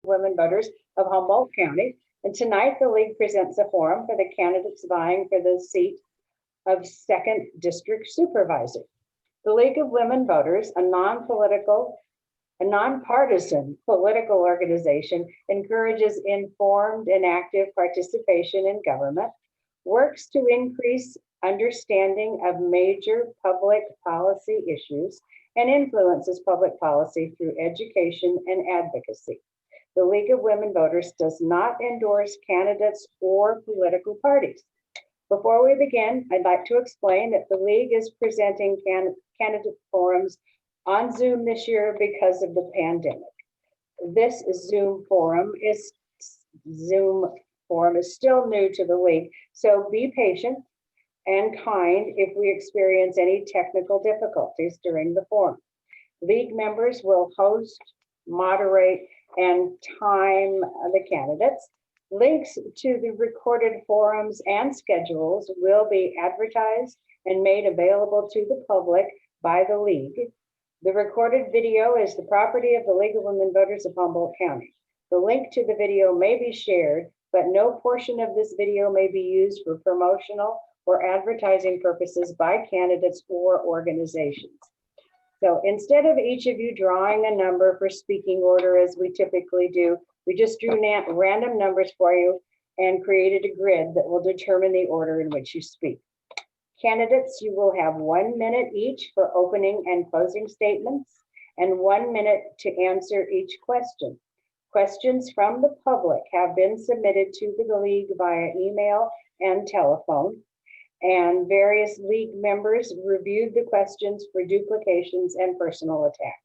Women Voters of Humboldt County. And tonight, the League presents a forum for the candidates vying for the seat of 2nd District Supervisor. The League of Women Voters, a nonpartisan political organization, encourages informed and active participation in government, works to increase understanding of major public policy issues, and influences public policy through education and advocacy. The League of Women Voters does not endorse candidates or political parties. Before we begin, I'd like to explain that the League is presenting candidate forums on Zoom this year because of the pandemic. This Zoom forum is still new to the League, so be patient and kind if we experience any technical difficulties during the forum. League members will host, moderate, and time the candidates. Links to the recorded forums and schedules will be advertised and made available to the public by the League. The recorded video is the property of the League of Women Voters of Humboldt County. The link to the video may be shared, but no portion of this video may be used for promotional or advertising purposes by candidates or organizations. So instead of each of you drawing a number for speaking order as we typically do, we just drew random numbers for you and created a grid that will determine the order in which you speak. Candidates, you will have 1 minute each for opening and closing statements and 1 minute to answer each question. Questions from the public have been submitted to the League via email and telephone, and various League members reviewed the questions for duplications and personal attacks.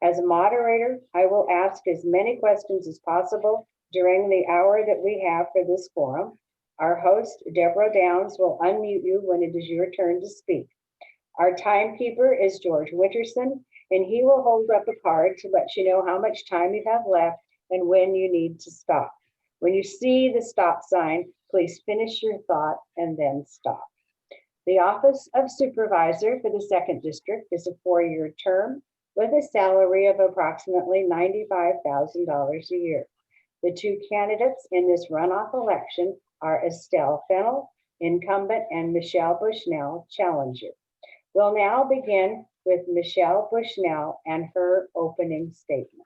As a moderator, I will ask as many questions as possible during the hour that we have for this forum. Our host, Deborah Downs, will unmute you when it is your turn to speak. Our timekeeper is George Winterson, and he will hold up a card to let you know how much time you have left and when you need to stop. When you see the stop sign, please finish your thought and then stop. The office of Supervisor for the 2nd District is a 4-year term with a salary of approximately $95,000 a year. The 2 candidates in this runoff election are Estelle Fennell, incumbent, and Michelle Bushnell, challenger. We'll now begin with Michelle Bushnell and her opening statement.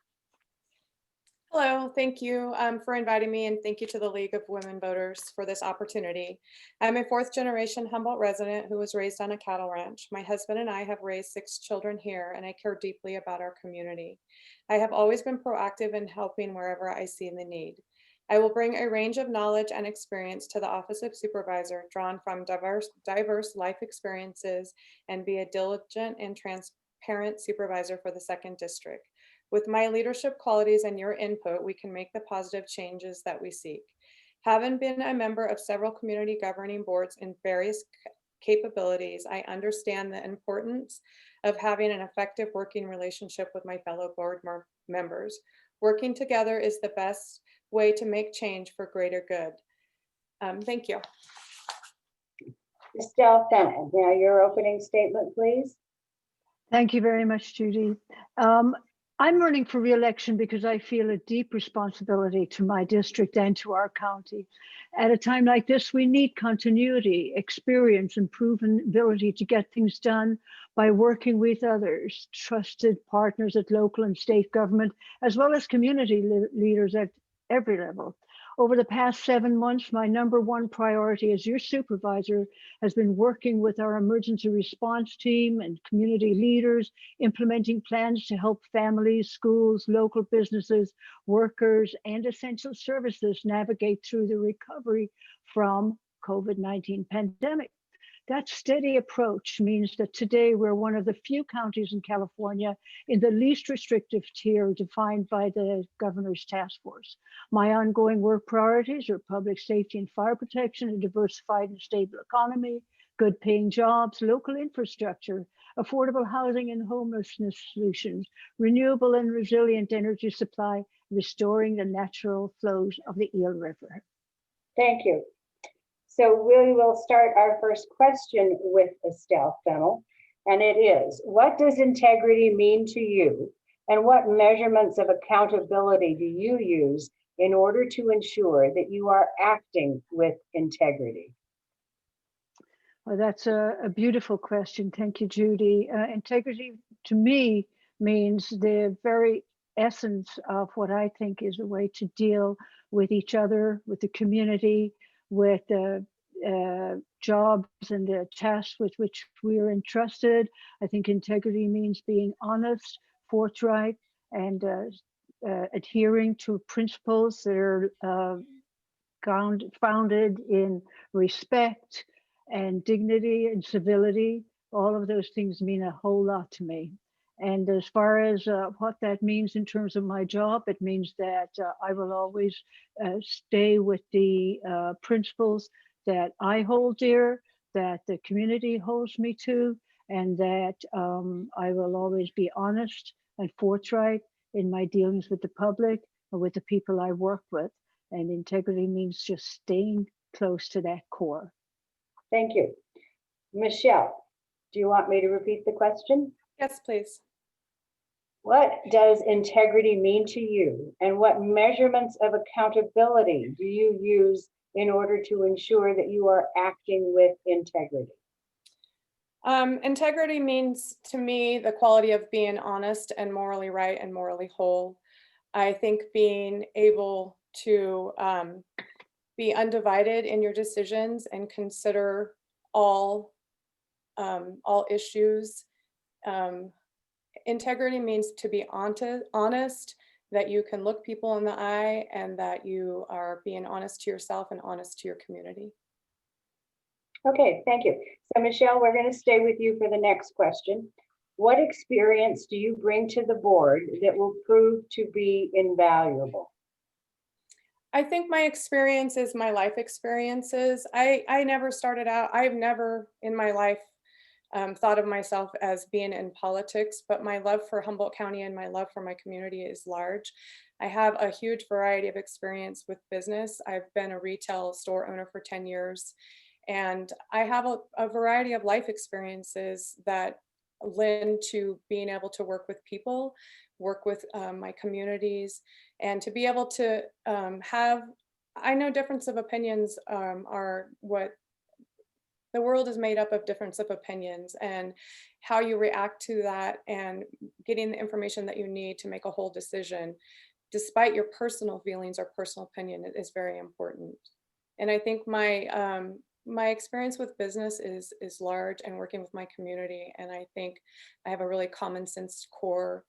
Hello, thank you for inviting me, and thank you to the League of Women Voters for this opportunity. I'm a 4th-generation Humboldt resident who was raised on a cattle ranch. My husband and I have raised 6 children here, and I care deeply about our community. I have always been proactive in helping wherever I see the need. I will bring a range of knowledge and experience to the Office of Supervisor, drawn from diverse life experiences, and be a diligent and transparent supervisor for the 2nd District. With my leadership qualities and your input, we can make the positive changes that we seek. Having been a member of several community governing boards in various capabilities, I understand the importance of having an effective working relationship with my fellow board members. Working together is the best way to make change for greater good. Thank you. Estelle Fennell, now your opening statement, please. Thank you very much, Judy. I'm running for re-election because I feel a deep responsibility to my district and to our county. At a time like this, we need continuity, experience, and proven ability to get things done by working with others, trusted partners at local and state government, as well as community leaders at every level. Over the past 7 months, my #1 priority as your supervisor has been working with our emergency response team and community leaders, implementing plans to help families, schools, local businesses, workers, and essential services navigate through the recovery from COVID-19 pandemic. That steady approach means that today we're one of the few counties in California in the least restrictive tier defined by the governor's task force. My ongoing work priorities are public safety and fire protection, a diversified and stable economy, good paying jobs, local infrastructure, affordable housing and homelessness solutions, renewable and resilient energy supply, restoring the natural flows of the Eel River. Thank you. So we will start our first question with Estelle Fennell, and it is, what does integrity mean to you, And what measurements of accountability do you use in order to ensure that you are acting with integrity? Well, that's a beautiful question. Thank you, Judy. Integrity to me means the very essence of what I think is a way to deal with each other, with the community, with the jobs and the tasks with which we are entrusted. I think integrity means being honest, forthright, and adhering to principles that are founded in respect and dignity and civility. All of those things mean a whole lot to me. And as far as what that means in terms of my job, it means that I will always stay with the principles that I hold dear, that the community holds me to, and that I will always be honest and forthright in my dealings with the public and with the people I work with. And integrity means just staying close to that core. Thank you. Michelle, do you want me to repeat the question? Yes, please. What does integrity mean to you, and what measurements of accountability do you use in order to ensure that you are acting with integrity? Integrity means to me the quality of being honest and morally right and morally whole. I think being able to be undivided in your decisions and consider all issues. Integrity means to be honest, that you can look people in the eye, and that you are being honest to yourself and honest to your community. Okay, thank you. So Michelle, we're going to stay with you for the next question. What experience do you bring to the board that will prove to be invaluable? I think my experience is my life experiences. I never started out, I've never in my life thought of myself as being in politics, but my love for Humboldt County and my love for my community is large. I have a huge variety of experience with business. I've been a retail store owner for 10 years, and I have a variety of life experiences that lend to being able to work with people, work with my communities, and to be able to I know difference of opinions are what the world is made up of, difference of opinions, and how you react to that and getting the information that you need to make a whole decision, despite your personal feelings or personal opinion, is very important. And I think my experience with business is large, and working with my community. And I think I have a really common sense core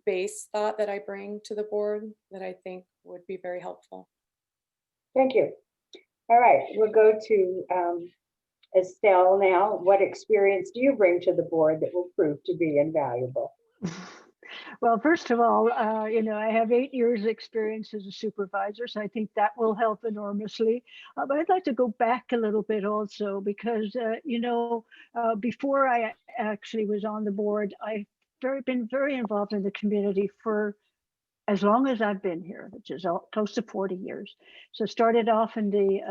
base thought that I bring to the board that I think would be very helpful. Thank you. All right, we'll go to Estelle now. What experience do you bring to the board that will prove to be invaluable? Well, first of all, I have 8 years experience as a supervisor, so I think that will help enormously. But I'd like to go back a little bit also, because, before I actually was on the board, I've been very involved in the community for as long as I've been here, which is close to 40 years. So started off in the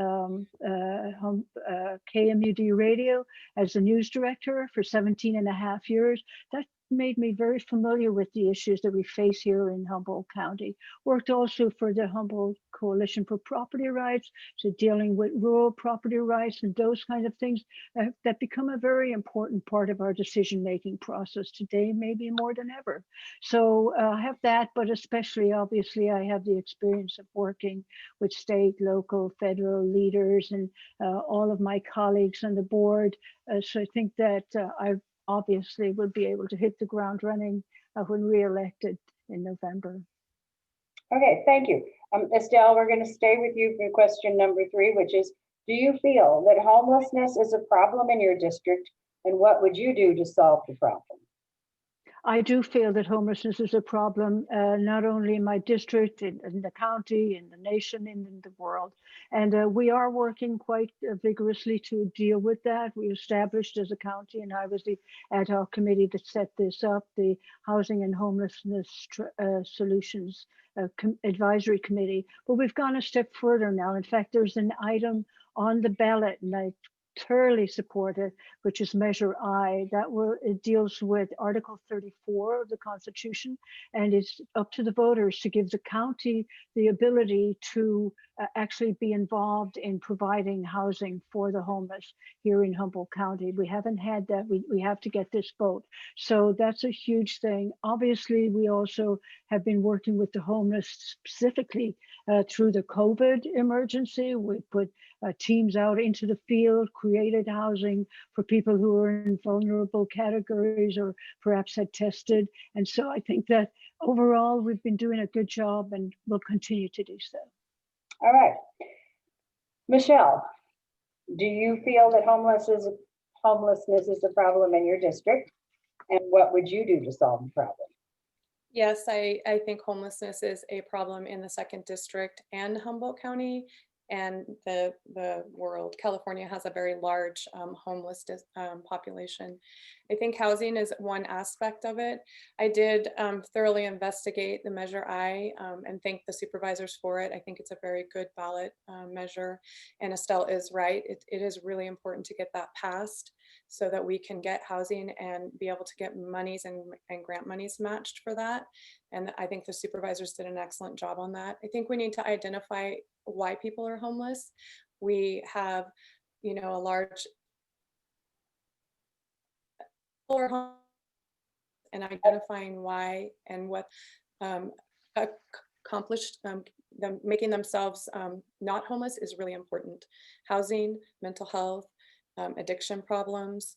KMUD radio as the news director for 17 and a half years. That made me very familiar with the issues that we face here in Humboldt County. Worked also for the Humboldt Coalition for Property Rights, so dealing with rural property rights and those kind of things that become a very important part of our decision-making process today, maybe more than ever. So I have that, but especially, obviously, I have the experience of working with state, local, federal leaders and all of my colleagues on the board. So I think that I obviously will be able to hit the ground running when re-elected in November. Okay, thank you. Estelle, we're going to stay with you for question number 3, which is, do you feel that homelessness is a problem in your district, and what would you do to solve the problem? I do feel that homelessness is a problem, not only in my district, in the county, in the nation, in the world. And we are working quite vigorously to deal with that. We established as a county, and I was the ad hoc committee that set this up, the Housing and Homelessness Solutions Advisory Committee. But we've gone a step further now. In fact, there's an item on the ballot, and I thoroughly supported, which is Measure I. It deals with Article 34 of the Constitution, and it's up to the voters to give the county the ability to actually be involved in providing housing for the homeless here in Humboldt County. We haven't had that. We have to get this vote. So that's a huge thing. Obviously, we also have been working with the homeless specifically through the COVID emergency. We put teams out into the field, created housing for people who are in vulnerable categories or perhaps had tested. And so I think that overall, we've been doing a good job and will continue to do so. All right. Michelle, do you feel that homelessness is a problem in your district? And what would you do to solve the problem? Yes, I think homelessness is a problem in the 2nd District and Humboldt County and the world. California has a very large homeless population. I think housing is one aspect of it. I did thoroughly investigate the Measure I and thank the supervisors for it. I think it's a very good ballot measure. And Estelle is right. It is really important to get that passed so that we can get housing and be able to get monies and grant monies matched for that. And I think the supervisors did an excellent job on that. I think we need to identify why people are homeless. We have, a large and identifying why and what accomplished them making themselves not homeless is really important. Housing, mental health, addiction problems.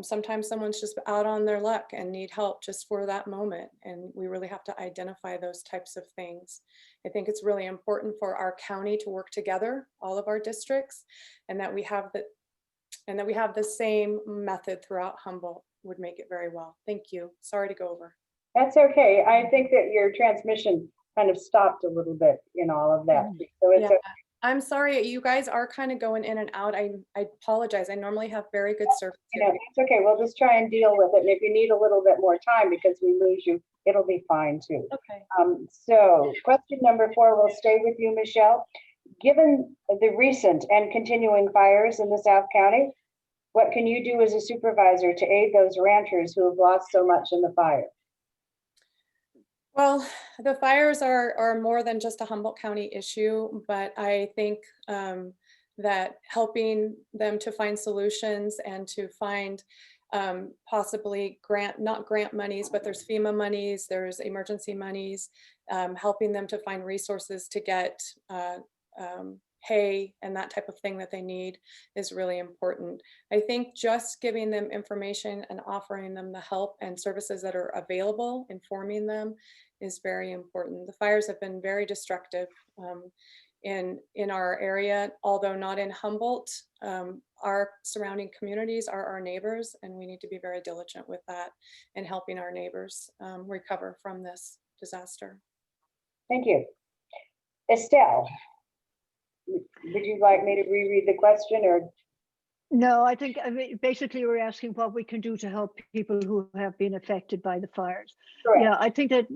Sometimes someone's just out on their luck and need help just for that moment. And we really have to identify those types of things. I think it's really important for our county to work together, all of our districts, and that we have the same method throughout Humboldt would make it very well. Thank you. Sorry to go over. That's okay. I think that your transmission kind of stopped a little bit in all of that. So it's okay. I'm sorry, you guys are kind of going in and out. I apologize. I normally have very good service here. It's okay. We'll just try and deal with it. And if you need a little bit more time because we lose you, it'll be fine too. Okay. So question number 4 will stay with you, Michelle. Given the recent and continuing fires in the South County, what can you do as a supervisor to aid those ranchers who have lost so much in the fire? Well, the fires are more than just a Humboldt County issue, but I think that helping them to find solutions and to find possibly not grant monies, but there's FEMA monies, there's emergency monies, helping them to find resources to get hay and that type of thing that they need is really important. I think just giving them information and offering them the help and services that are available, informing them is very important. The fires have been very destructive in our area, although not in Humboldt. Our surrounding communities are our neighbors, and we need to be very diligent with that and helping our neighbors recover from this disaster. Thank you. Estelle, would you like me to reread the question or? No, I mean, basically we're asking what we can do to help people who have been affected by the fires. Correct. Yeah, I think that,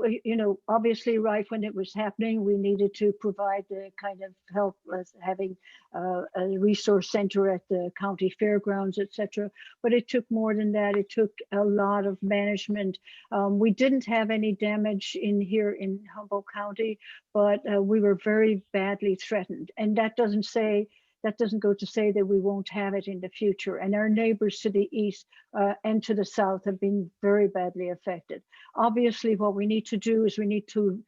obviously right when it was happening, we needed to provide the kind of help with having a resource center at the county fairgrounds, etc. But it took more than that. It took a lot of management. We didn't have any damage here in Humboldt County, but we were very badly threatened. And that doesn't go to say that we won't have it in the future. And our neighbors to the east and to the south have been very badly affected. Obviously, what we need to do is we need to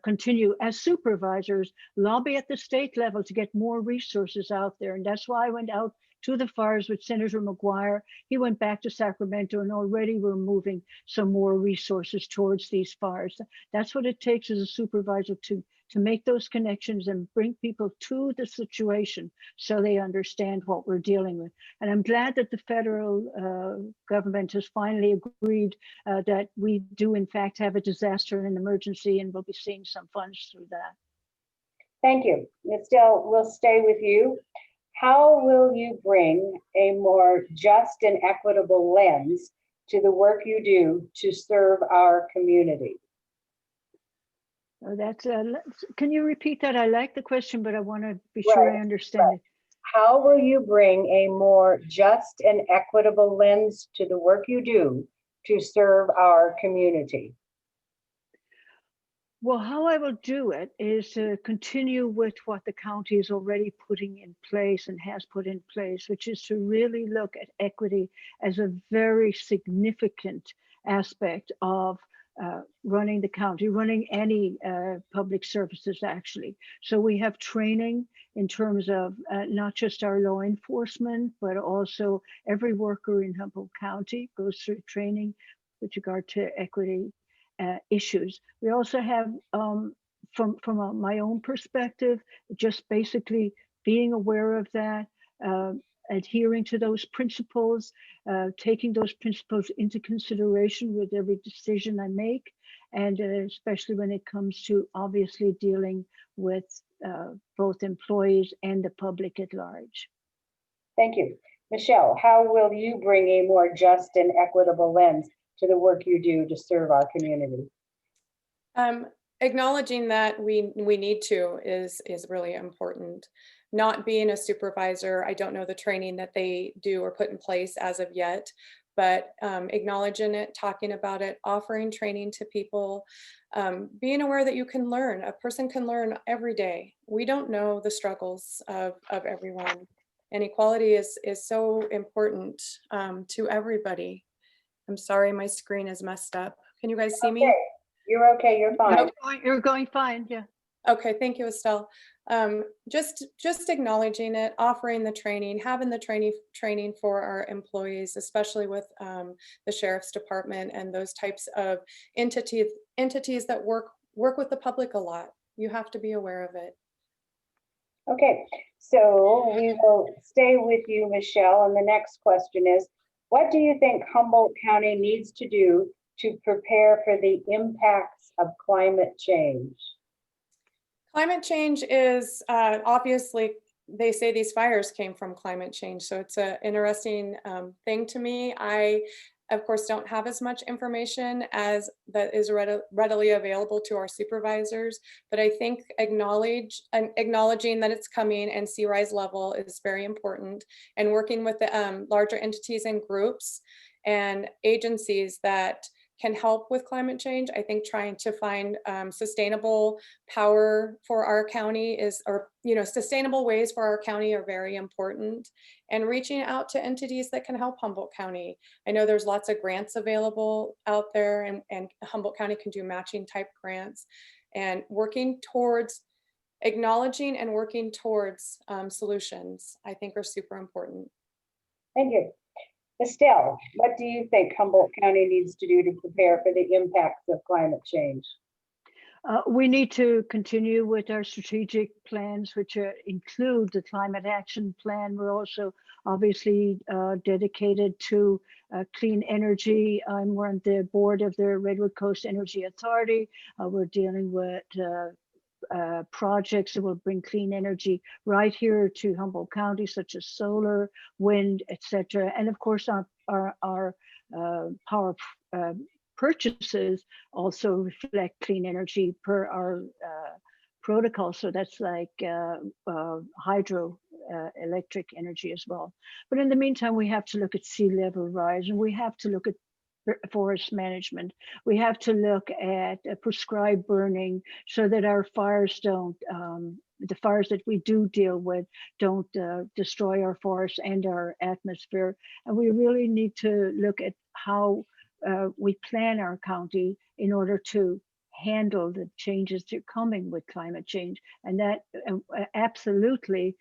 continue as supervisors, lobby at the state level to get more resources out there. And that's why I went out to the fires with Senator McGuire. He went back to Sacramento, and already we're moving some more resources towards these fires. That's what it takes as a supervisor to make those connections and bring people to the situation so they understand what we're dealing with. And I'm glad that the federal government has finally agreed that we do in fact have a disaster and an emergency, and we'll be seeing some funds through that. Thank you. Estelle, we'll stay with you. How will you bring a more just and equitable lens to the work you do to serve our community? Can you repeat that? I like the question, but I want to be sure I understand it. how will you bring a more just and equitable lens to the work you do to serve our community? Well, how I will do it is to continue with what the county is already putting in place and has put in place, which is to really look at equity as a very significant aspect of running the county, running any public services actually. So we have training in terms of not just our law enforcement, but also every worker in Humboldt County goes through training with regard to equity issues. We also have, from my own perspective, just basically being aware of that, adhering to those principles, taking those principles into consideration with every decision I make, and especially when it comes to obviously dealing with both employees and the public at large. Thank you. Michelle, how will you bring a more just and equitable lens to the work you do to serve our community? Acknowledging that we need to is really important. Not being a supervisor, I don't know the training that they do or put in place as of yet, but acknowledging it, talking about it, offering training to people, being aware that you can learn. A person can learn every day. We don't know the struggles of everyone, and equality is so important to everybody. I'm sorry, my screen is messed up. Can you guys see me? You're okay, you're fine. You're going fine, yeah. Okay, thank you, Estelle. Just acknowledging it, offering the training, having the training for our employees, especially with the Sheriff's Department and those types of entities that work with the public a lot. You have to be aware of it. Okay, so we will stay with you, Michelle, and the next question is, what do you think Humboldt County needs to do to prepare for the impacts of climate change? Climate change is obviously, they say these fires came from climate change. So it's an interesting thing to me. I, of course, don't have as much information as that is readily available to our supervisors, but I think acknowledging that it's coming and sea rise level is very important, and working with the larger entities and groups and agencies that can help with climate change. I think trying to find sustainable power for our county sustainable ways for our county are very important, and reaching out to entities that can help Humboldt County. I know there's lots of grants available out there, and Humboldt County can do matching type grants, and working towards acknowledging and working towards solutions, I think, are super important. Thank you. Estelle, what do you think Humboldt County needs to do to prepare for the impacts of climate change? We need to continue with our strategic plans, which include the climate action plan. We're also obviously dedicated to clean energy. We're on the board of the Redwood Coast Energy Authority. We're dealing with projects that will bring clean energy right here to Humboldt County, such as solar, wind, etc. And of course, our power purchases also reflect clean energy per our protocol. So that's like hydro electric energy as well. But in the meantime, we have to look at sea level rise, and we have to look at forest management. We have to look at prescribed burning so that our fires don't, the fires that we do deal with don't destroy our forests and our atmosphere. And we really need to look at how we plan our county in order to handle the changes that are coming with climate change. And that absolutely,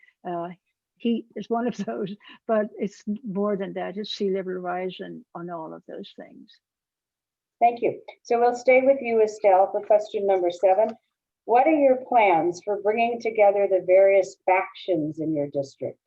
heat is one of those, but it's more than that. It's sea level rise and on all of those things. Thank you. So we'll stay with you, Estelle, for question number 7. What are your plans for bringing together the various factions in your district?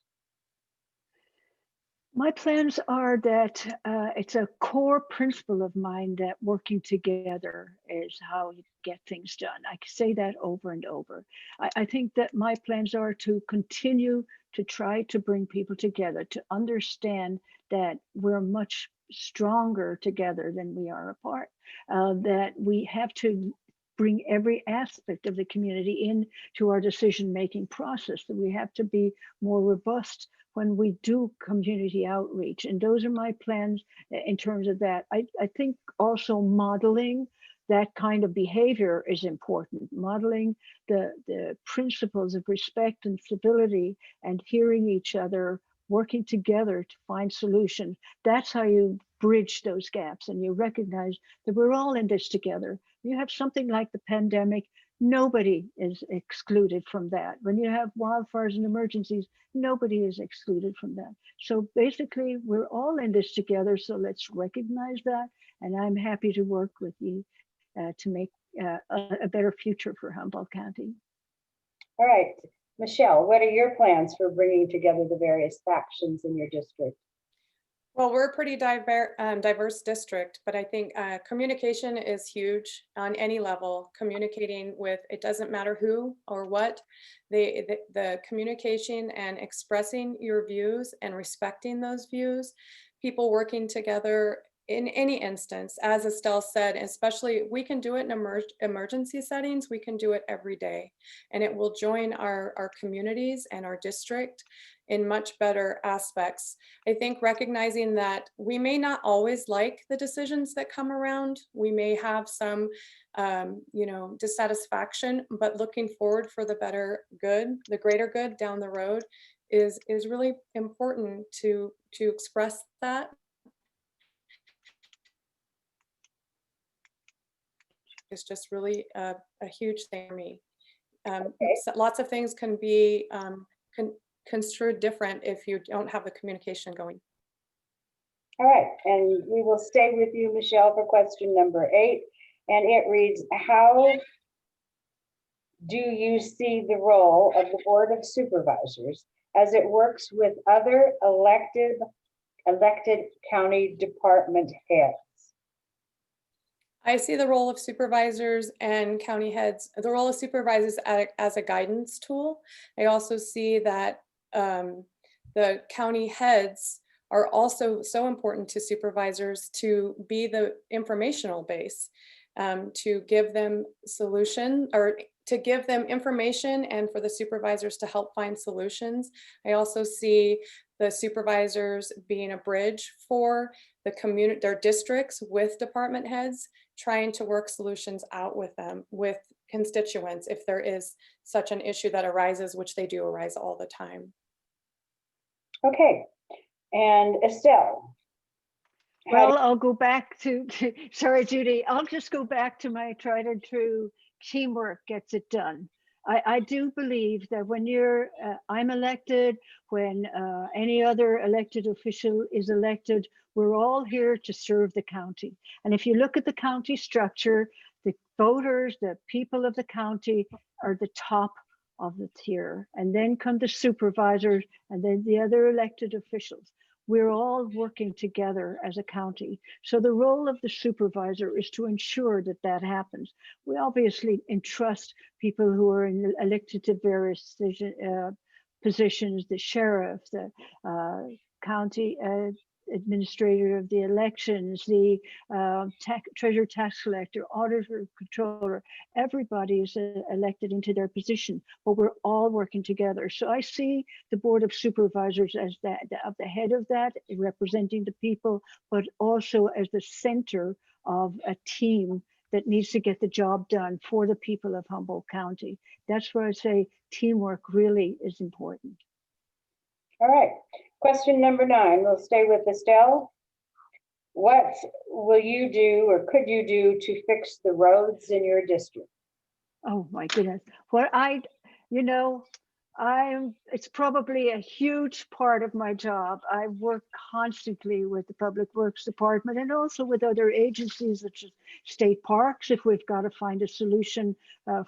My plans are that it's a core principle of mine that working together is how you get things done. I can say that over and over. I think that my plans are to continue to try to bring people together, to understand that we're much stronger together than we are apart, that we have to bring every aspect of the community into our decision-making process, that we have to be more robust when we do community outreach. And those are my plans in terms of that. I think also modeling that kind of behavior is important. Modeling the principles of respect and civility and hearing each other, working together to find solutions. That's how you bridge those gaps, and you recognize that we're all in this together. You have something like the pandemic, nobody is excluded from that. When you have wildfires and emergencies, nobody is excluded from that. So basically, we're all in this together, so let's recognize that. And I'm happy to work with you to make a better future for Humboldt County. All right, Michelle, what are your plans for bringing together the various factions in your district? Well, we're a pretty diverse district, but I think communication is huge on any level. Communicating with, it doesn't matter who or what, the communication and expressing your views and respecting those views, people working together in any instance, as Estelle said, especially we can do it in emergency settings, we can do it every day, and it will join our communities and our district in much better aspects. I think recognizing that we may not always like the decisions that come around, we may have some dissatisfaction, but looking forward for the better good, the greater good down the road is really important to express that. It's just really a huge thing for me. Okay. So lots of things can be construed different if you don't have the communication going. All right, and we will stay with you, Michelle, for question number 8. And it reads, how do you see the role of the Board of Supervisors as it works with other elected county department heads? I see the role of supervisors and county heads, the role of supervisors as a guidance tool. I also see that the county heads are also so important to supervisors to be the informational base, to give them solution or to give them information and for the supervisors to help find solutions. I also see the supervisors being a bridge for the community, their districts with department heads, trying to work solutions out with them, with constituents, if there is such an issue that arises, which they do arise all the time. Okay, and Estelle. Well, I'll go back to sorry, Judy, I'll just go back to my tried and true teamwork gets it done. I do believe that when I'm elected, when any other elected official is elected, we're all here to serve the county. And if you look at the county structure, the voters, the people of the county are the top of the tier. And then come the supervisors and then the other elected officials. We're all working together as a county. So the role of the supervisor is to ensure that that happens. We obviously entrust people who are elected to various positions, the sheriff, the county administrator of the elections, the treasurer, tax collector, auditor, controller, everybody is elected into their position, but we're all working together. So I see the Board of Supervisors as the head of that, representing the people, but also as the center of a team that needs to get the job done for the people of Humboldt County. That's where I say teamwork really is important. All right, question number 9, we'll stay with Estelle. What will you do or could you do to fix the roads in your district? Oh my goodness. What it's probably a huge part of my job. I work constantly with the Public Works Department and also with other agencies such as state parks, if we've got to find a solution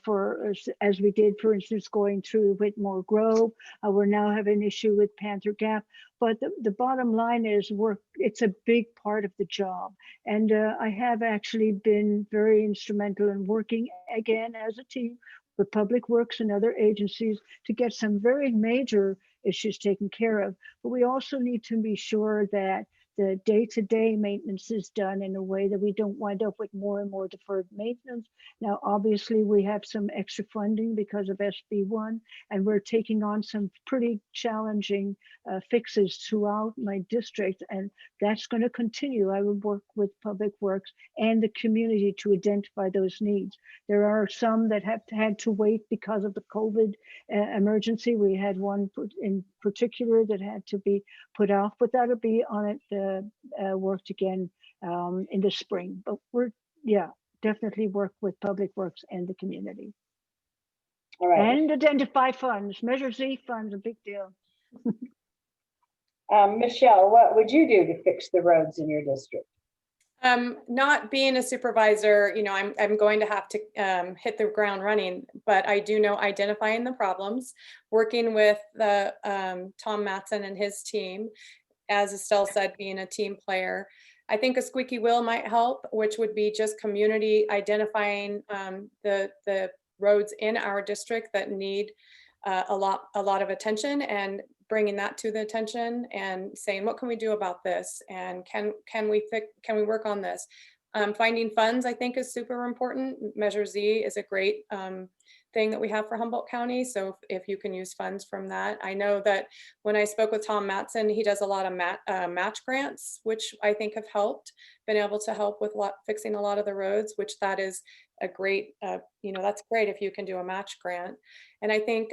for, as we did, for instance, going through Whitmore Grove. We're now having an issue with Panther Gap. But the bottom line is it's a big part of the job. And I have actually been very instrumental in working again as a team with Public Works and other agencies to get some very major issues taken care of. But we also need to be sure that the day-to-day maintenance is done in a way that we don't wind up with more and more deferred maintenance. Now, obviously, we have some extra funding because of SB1, and we're taking on some pretty challenging fixes throughout my district, and that's going to continue. I will work with Public Works and the community to identify those needs. There are some that have had to wait because of the COVID emergency. We had one in particular that had to be put off, but that'll be on it worked again in the spring. But we're, yeah, definitely work with Public Works and the community. All right. And identify funds, Measure Z funds, a big deal. Michelle, what would you do to fix the roads in your district? Not being a supervisor, you know, I'm going to have to hit the ground running, but I do know identifying the problems, working with the Tom Matson and his team, as Estelle said, being a team player. I think a squeaky wheel might help, which would be just community identifying the roads in our district that need a lot of attention, and bringing that to the attention and saying, what can we do about this? And can we work on this? Finding funds, I think, is super important. Measure Z is a great thing that we have for Humboldt County. So if you can use funds from that. I know that when I spoke with Tom Matson, he does a lot of match grants, which I think have been able to help with fixing a lot of the roads, which that is a great, you know, that's great if you can do a match grant. And I think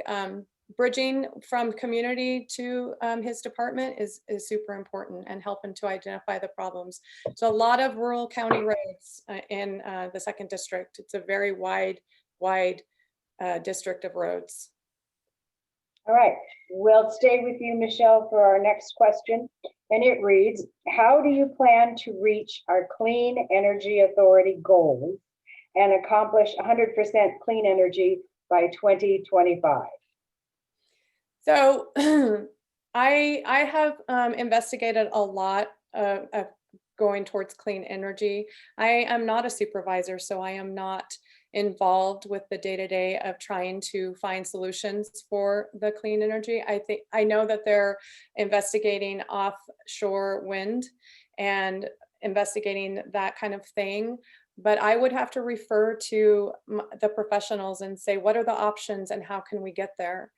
bridging from community to his department is super important, and helping to identify the problems. So a lot of rural county roads in the 2nd district. It's a very wide district of roads. All right, we'll stay with you, Michelle, for our next question. And it reads, how do you plan to reach our Clean Energy Authority goals and accomplish 100% clean energy by 2025? So I have investigated a lot of going towards clean energy. I am not a supervisor, so I am not involved with the day-to-day of trying to find solutions for the clean energy. I know that they're investigating offshore wind and investigating that kind of thing, but I would have to refer to the professionals and say, what are the options and how can we get there?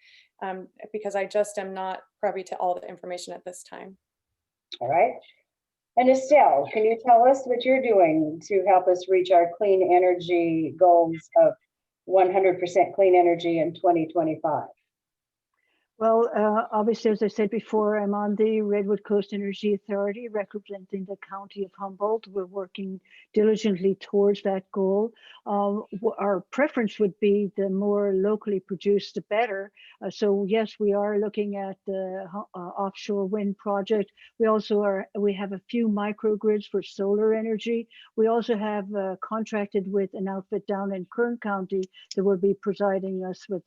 Because I just am not privy to all the information at this time. All right. And Estelle, can you tell us what you're doing to help us reach our clean energy goals of 100% clean energy in 2025? Well, obviously, as I said before, I'm on the Redwood Coast Energy Authority representing the County of Humboldt. We're working diligently towards that goal. Our preference would be the more locally produced, the better. So yes, we are looking at the offshore wind project. We have a few microgrids for solar energy. We also have contracted with an outfit down in Kern County that will be providing us with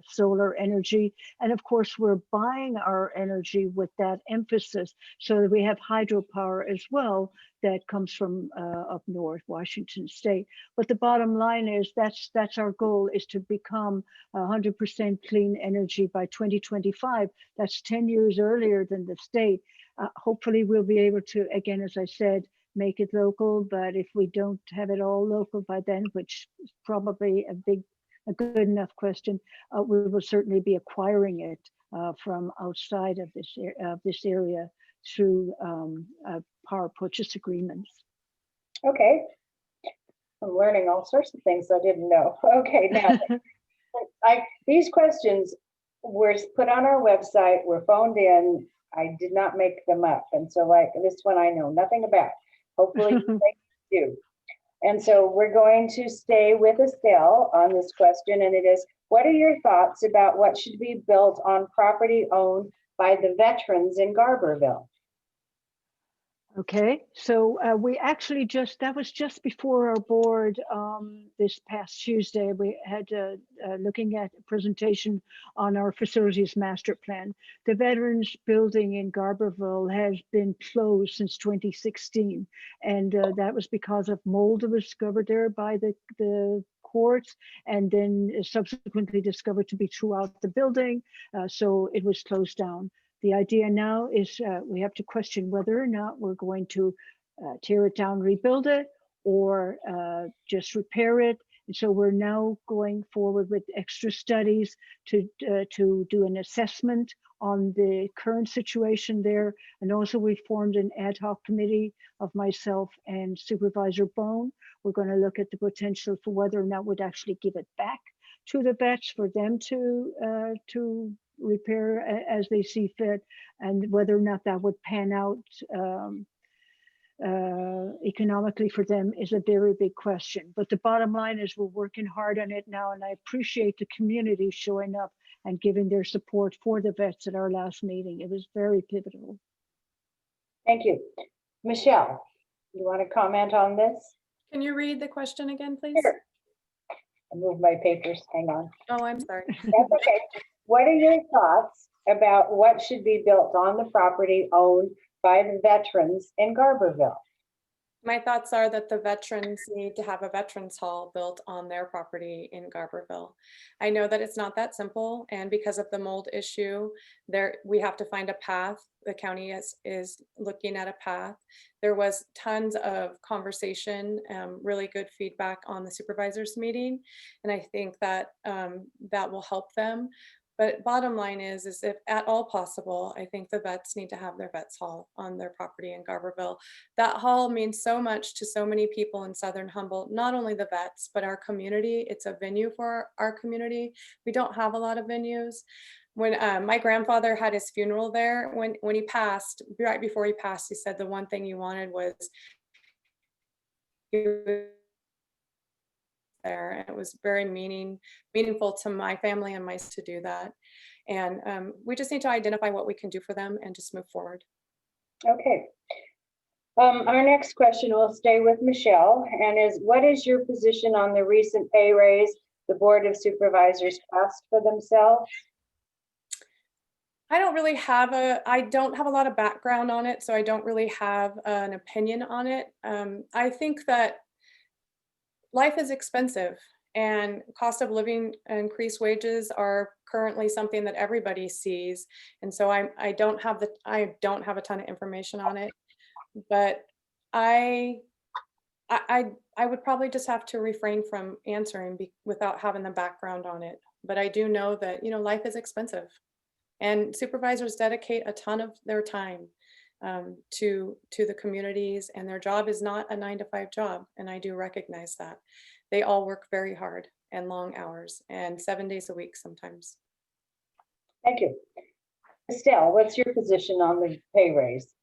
solar energy. And of course, we're buying our energy with that emphasis, so that we have hydropower as well that comes from up north, Washington State. But the bottom line is that's our goal, is to become 100% clean energy by 2025. That's 10 years earlier than the state. Hopefully we'll be able to, again, as I said, make it local. But if we don't have it all local by then, which is probably a good enough question, we will certainly be acquiring it from outside of this area through power purchase agreements. Okay, I'm learning all sorts of things I didn't know. Okay, now these questions were put on our website, were phoned in. I did not make them up, and so like this one I know nothing about. Hopefully you do. And so we're going to stay with Estelle on this question, and it is, what are your thoughts about what should be built on property owned by the veterans in Garberville? Okay, so we actually that was just before our board this past Tuesday. We had looking at a presentation on our facilities master plan. The Veterans Building in Garberville has been closed since 2016, and that was because of mold that was discovered there by the courts, and then subsequently discovered to be throughout the building, so it was closed down. The idea now is we have to question whether or not we're going to tear it down, rebuild it, or just repair it. And so we're now going forward with extra studies to do an assessment on the current situation there. And also we formed an ad hoc committee of myself and Supervisor Bone. We're going to look at the potential for whether or not we'd actually give it back to the vets for them to repair as they see fit, and whether or not that would pan out economically for them is a very big question. But the bottom line is we're working hard on it now, and I appreciate the community showing up and giving their support for the vets at our last meeting. It was very pivotal. Thank you. Michelle, you want to comment on this? Can you read the question again, please? Sure. I moved my papers, hang on. Oh, I'm sorry. That's okay. What are your thoughts about what should be built on the property owned by the veterans in Garberville? My thoughts are that the veterans need to have a veterans hall built on their property in Garberville. I know that it's not that simple, and because of the mold issue, we have to find a path. The county is looking at a path. There was tons of conversation, really good feedback on the supervisors meeting, and I think that that will help them. But bottom line is if at all possible, I think the vets need to have their vets hall on their property in Garberville. That hall means so much to so many people in Southern Humboldt, not only the vets, but our community. It's a venue for our community. We don't have a lot of venues. When my grandfather had his funeral there, when he passed, right before he passed, he said the one thing he wanted was there, and it was very meaningful to my family and my to do that. And we just need to identify what we can do for them and just move forward. Okay. Our next question will stay with Michelle, and is what is your position on the recent pay raise the Board of Supervisors passed for themselves? I don't have a lot of background on it, so I don't really have an opinion on it. I think that life is expensive, and cost of living increased wages are currently something that everybody sees. And so I don't have a ton of information on it, but I would probably just have to refrain from answering without having the background on it. But I do know that, life is expensive, and supervisors dedicate a ton of their time to the communities, and their job is not a 9-to-5 job. And I do recognize that. They all work very hard and long hours and 7 days a week sometimes. Thank you. Estelle, what's your position on the pay raise?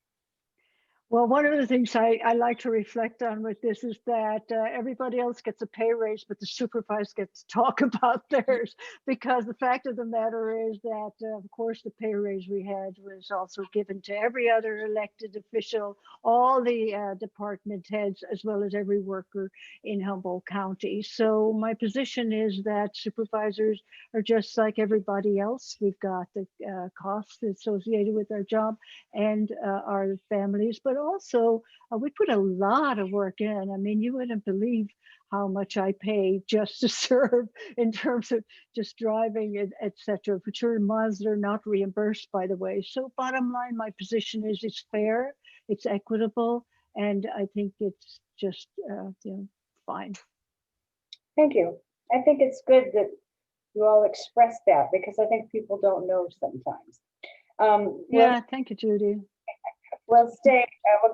Well, one of the things I like to reflect on with this is that everybody else gets a pay raise, but the supervisor gets to talk about theirs, because the fact of the matter is that, of course, the pay raise we had was also given to every other elected official, all the department heads, as well as every worker in Humboldt County. So my position is that supervisors are just like everybody else. We've got the costs associated with our job and our families, but also we put a lot of work in. I mean, you wouldn't believe how much I pay just to serve in terms of just driving, etc. But your miles are not reimbursed, by the way. So bottom line, my position is it's fair, it's equitable, and I think it's just fine. Thank you. I think it's good that you all express that, because I think people don't know sometimes. Yeah, thank you, Judy. We'll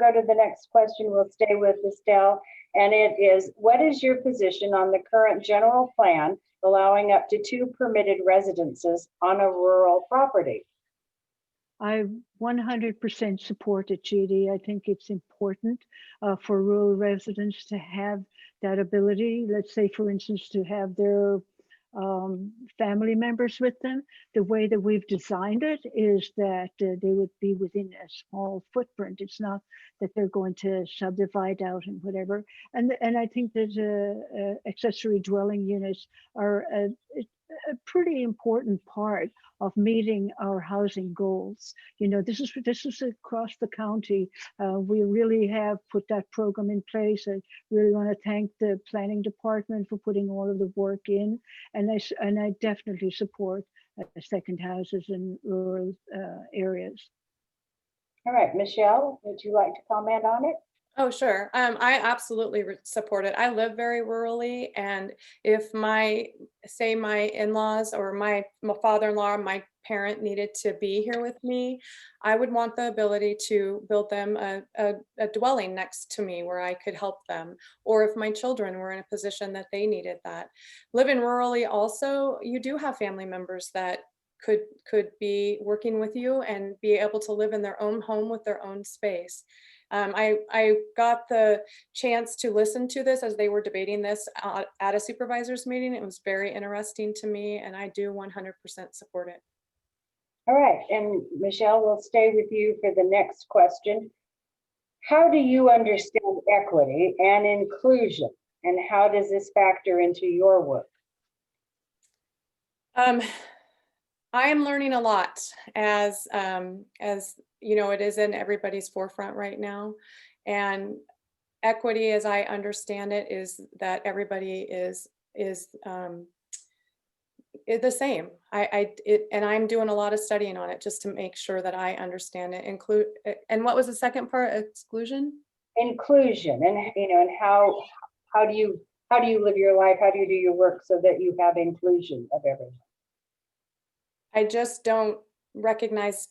go to the next question. We'll stay with Estelle, and it is, what is your position on the current general plan allowing up to 2 permitted residences on a rural property? I 100% support it, Judy. I think it's important for rural residents to have that ability. Let's say, for instance, to have their family members with them. The way that we've designed it is that they would be within a small footprint. It's not that they're going to subdivide out and whatever. And I think that accessory dwelling units are a pretty important part of meeting our housing goals. You know, this is across the county. We really have put that program in place. I really want to thank the planning department for putting all of the work in, and I definitely support second houses in rural areas. All right, Michelle, would you like to comment on it? Oh, sure. I absolutely support it. I live very rurally, and if say my in-laws or my father-in-law, my parent needed to be here with me, I would want the ability to build them a dwelling next to me where I could help them. Or if my children were in a position that they needed that. Living rurally also, you do have family members that could be working with you and be able to live in their own home with their own space. I got the chance to listen to this as they were debating this at a supervisor's meeting. It was very interesting to me, and I do 100% support it. All right, and Michelle, we'll stay with you for the next question. How do you understand equity and inclusion, and how does this factor into your work? I am learning a lot as you know, it is in everybody's forefront right now. And equity, as I understand it, is that everybody is the same. And I'm doing a lot of studying on it just to make sure that I understand it. And what was the second part? Exclusion? Inclusion, and you know, and how do you live your life? How do you do your work so that you have inclusion of everyone? I just don't recognize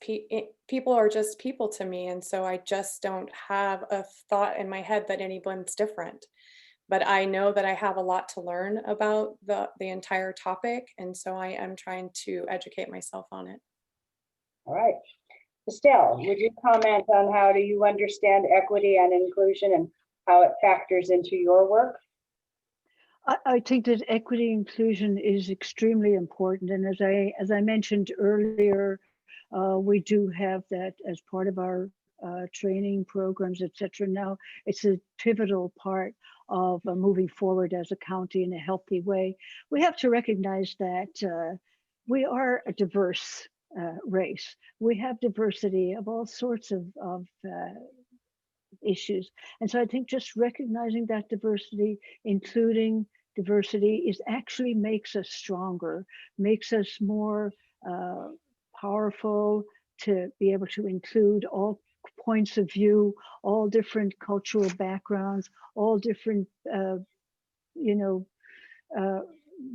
people are just people to me. And so I just don't have a thought in my head that anyone's different. But I know that I have a lot to learn about the entire topic. And so I am trying to educate myself on it. All right. Estelle, would you comment on how do you understand equity and inclusion and how it factors into your work? I think that equity inclusion is extremely important. And as I mentioned earlier, we do have that as part of our training programs, etc. Now, it's a pivotal part of moving forward as a county in a healthy way. We have to recognize that we are a diverse race. We have diversity of all sorts of issues. And so I think just recognizing that diversity, including diversity, is actually makes us stronger, makes us more powerful to be able to include all points of view, all different cultural backgrounds, all different,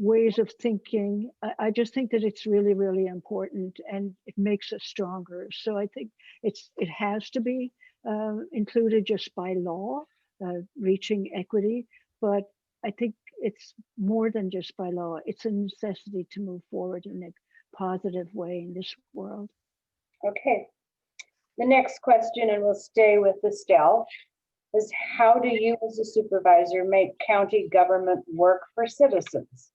ways of thinking. I just think that it's really, really important, and it makes us stronger. So I think it has to be included just by law, reaching equity, but I think it's more than just by law. It's a necessity to move forward in a positive way in this world. Okay. The next question, and we'll stay with Estelle, is how do you as a supervisor make county government work for citizens?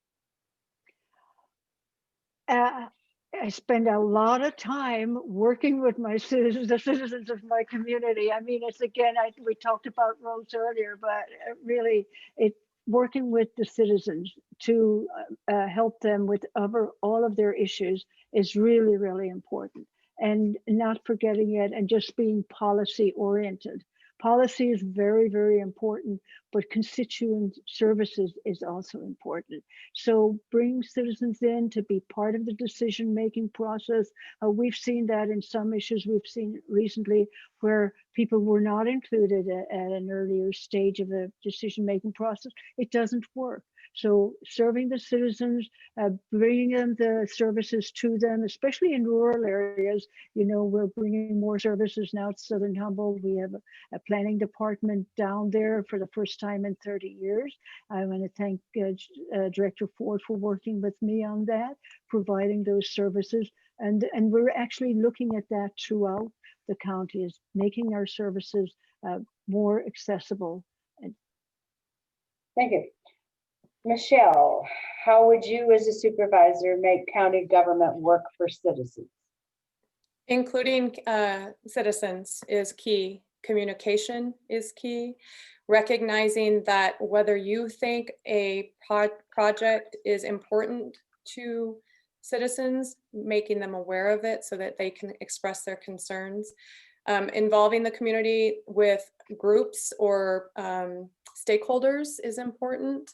I spend a lot of time working with my citizens, the citizens of my community. I mean, it's again, we talked about roads earlier, but really working with the citizens to help them with all of their issues is really, really important. And not forgetting it and just being policy oriented. Policy is very, very important, but constituent services is also important. So bring citizens in to be part of the decision-making process. We've seen that in some issues we've seen recently where people were not included at an earlier stage of the decision-making process. It doesn't work. So serving the citizens, bringing them the services to them, especially in rural areas. You know, we're bringing more services now to Southern Humboldt. We have a planning department down there for the first time in 30 years. I want to thank Director Ford for working with me on that, providing those services. And we're actually looking at that throughout the county, is making our services more accessible. Thank you. Michelle, how would you as a supervisor make county government work for citizens? Including citizens is key. Communication is key. Recognizing that whether you think a project is important to citizens, making them aware of it so that they can express their concerns. Involving the community with groups or stakeholders is important.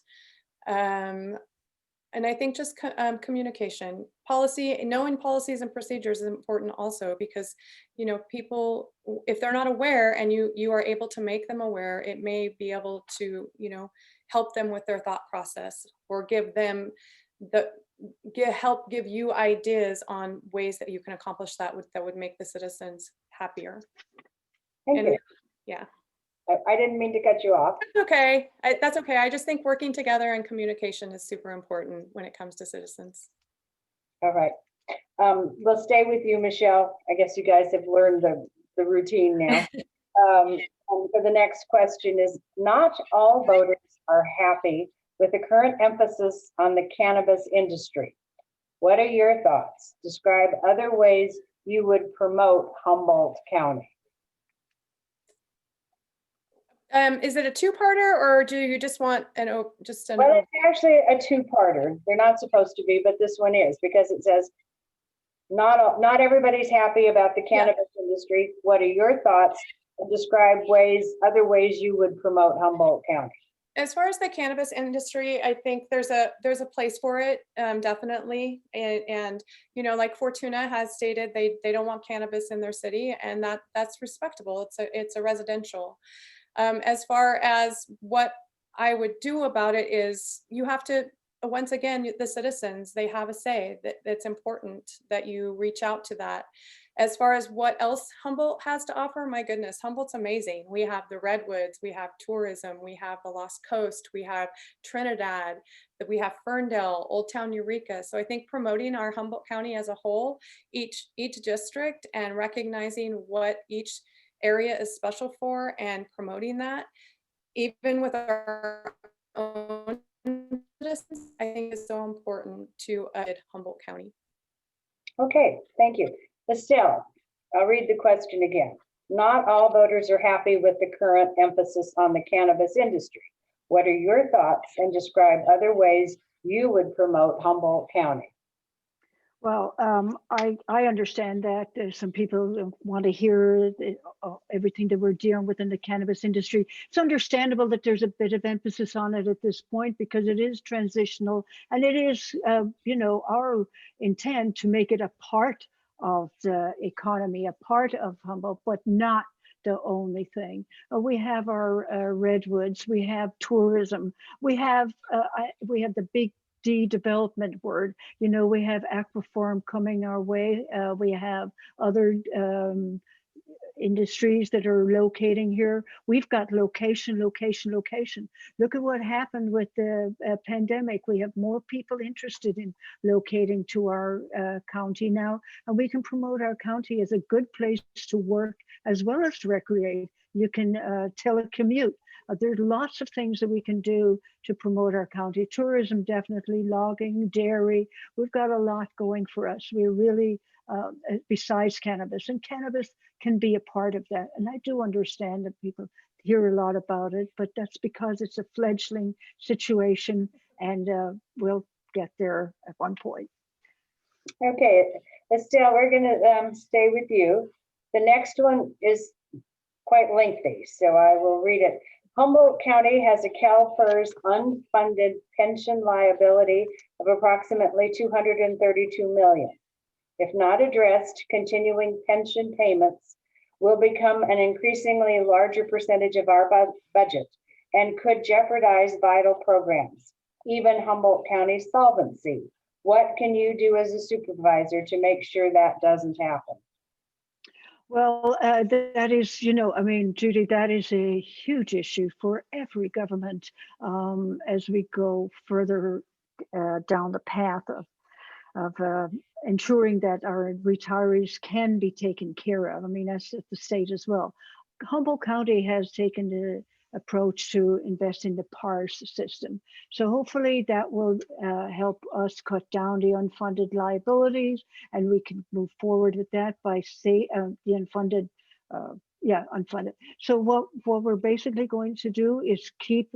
And I think just communication, policy, knowing policies and procedures is important also, because, you know, people, if they're not aware and you are able to make them aware, it may be able to, you know, help them with their thought process, or give them help give you ideas on ways that you can accomplish that would make the citizens happier. Thank you. Yeah. I didn't mean to cut you off. That's okay. That's okay. I just think working together and communication is super important when it comes to citizens. All right. We'll stay with you, Michelle. I guess you guys have learned the routine now. And for the next question is, not all voters are happy with the current emphasis on the cannabis industry. What are your thoughts? Describe other ways you would promote Humboldt County. Is it a two-parter, or do you just want Well, it's actually a two-parter. They're not supposed to be, but this one is, because it says not everybody's happy about the cannabis industry. What are your thoughts? And describe other ways you would promote Humboldt County. As far as the cannabis industry, I think there's a place for it, definitely. And you know, like Fortuna has stated, they don't want cannabis in their city, and that's respectable. It's a residential. As far as what I would do about it is, you have to, once again, the citizens, they have a say. It's important that you reach out to that. As far as what else Humboldt has to offer, my goodness, Humboldt's amazing. We have the redwoods, we have tourism, we have the Lost Coast, we have Trinidad, we have Ferndale, Old Town Eureka. So I think promoting our Humboldt County as a whole, each district, and recognizing what each area is special for and promoting that, even with our own citizens, I think is so important to Humboldt County. Okay, thank you. Estelle, I'll read the question again. Not all voters are happy with the current emphasis on the cannabis industry. What are your thoughts, and describe other ways you would promote Humboldt County? Well, I understand that there's some people want to hear everything that we're dealing with in the cannabis industry. It's understandable that there's a bit of emphasis on it at this point, because it is transitional, and it is, you know, our intent to make it a part of the economy, a part of Humboldt, but not the only thing. We have our redwoods, we have tourism, we have the big D development word. You know, we have aquafarm coming our way. We have other industries that are locating here. We've got location. Look at what happened with the pandemic. We have more people interested in locating to our county now, and we can promote our county as a good place to work as well as to recreate. You can telecommute. There's lots of things that we can do to promote our county. Tourism, definitely, logging, dairy. We've got a lot going for us. We're really, besides cannabis, and cannabis can be a part of that. And I do understand that people hear a lot about it, but that's because it's a fledgling situation, and we'll get there at one point. Okay, Estelle, we're gonna stay with you. The next one is quite lengthy, so I will read it. Humboldt County has a CalPERS unfunded pension liability of approximately $232 million. If not addressed, continuing pension payments will become an increasingly larger percentage of our budget and could jeopardize vital programs, even Humboldt County's solvency. What can you do as a supervisor to make sure that doesn't happen? Well, that is, you know, I mean, Judy, that is a huge issue for every government as we go further down the path of ensuring that our retirees can be taken care of. I mean, that's at the state as well. Humboldt County has taken the approach to invest in the PARS system. So hopefully that will help us cut down the unfunded liabilities, and we can move forward with that by the unfunded, unfunded. So what we're basically going to do is keep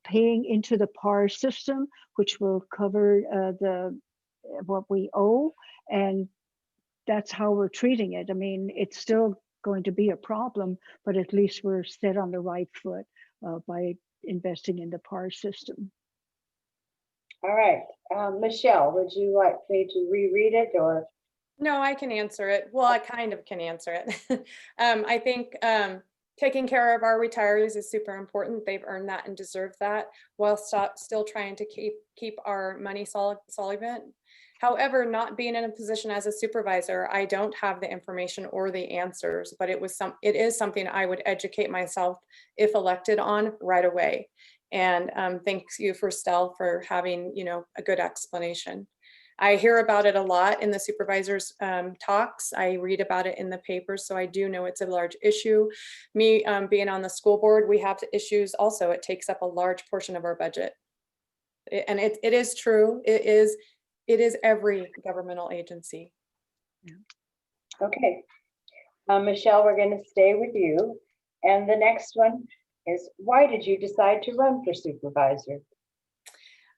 paying into the PARS system, which will cover what we owe, and that's how we're treating it. I mean, it's still going to be a problem, but at least we're set on the right foot by investing in the PARS system. All right, Michelle, would you like me to reread it or? No, I can answer it. Well, I kind of can answer it. I think taking care of our retirees is super important. They've earned that and deserve that, while still trying to keep our money solvent. However, not being in a position as a supervisor, I don't have the information or the answers, but it is something I would educate myself if elected on right away. And thanks you for Estelle for having, a good explanation. I hear about it a lot in the supervisors' talks. I read about it in the papers, so I do know it's a large issue. Me being on the school board, we have issues also. It takes up a large portion of our budget. And it is true. It is every governmental agency. Okay. Michelle, we're going to stay with you. And the next one is, why did you decide to run for supervisor?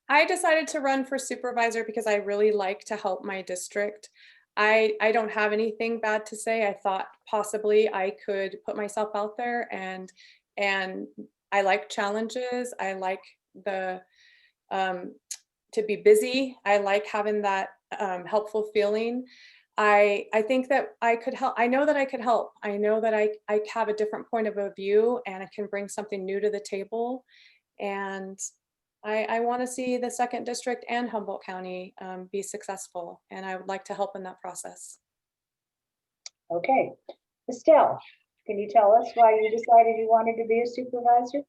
I decided to run for supervisor because I really like to help my district. I don't have anything bad to say. I thought possibly I could put myself out there, and I like challenges. I like to be busy. I like having that helpful feeling. I think that I could help. I know that I could help. I know that I have a different point of view, and I can bring something new to the table. And I want to see the 2nd District and Humboldt County be successful, and I would like to help in that process. Okay. Estelle, can you tell us why you decided you wanted to be a supervisor?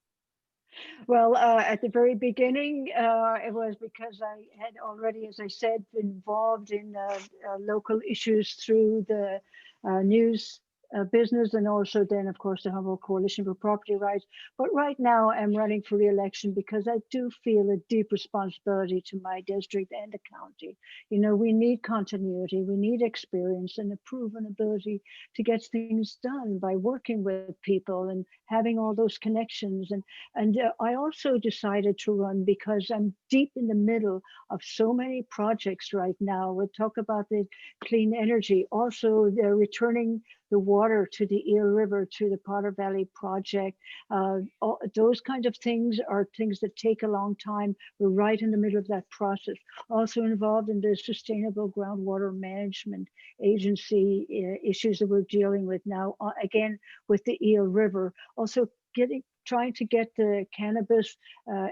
Well, at the very beginning, it was because I had already, as I said, been involved in local issues through the news business, and also then, of course, the Humboldt Coalition for Property Rights. But right now, I'm running for re-election because I do feel a deep responsibility to my district and the county. We need continuity, we need experience and a proven ability to get things done by working with people and having all those connections. And I also decided to run because I'm deep in the middle of so many projects right now. We'll talk about the clean energy. Also, they're returning the water to the Eel River, to the Potter Valley project. Those kind of things are things that take a long time. We're right in the middle of that process. Also involved in the Sustainable Groundwater Management Agency issues that we're dealing with now, again, with the Eel River. Also trying to get the cannabis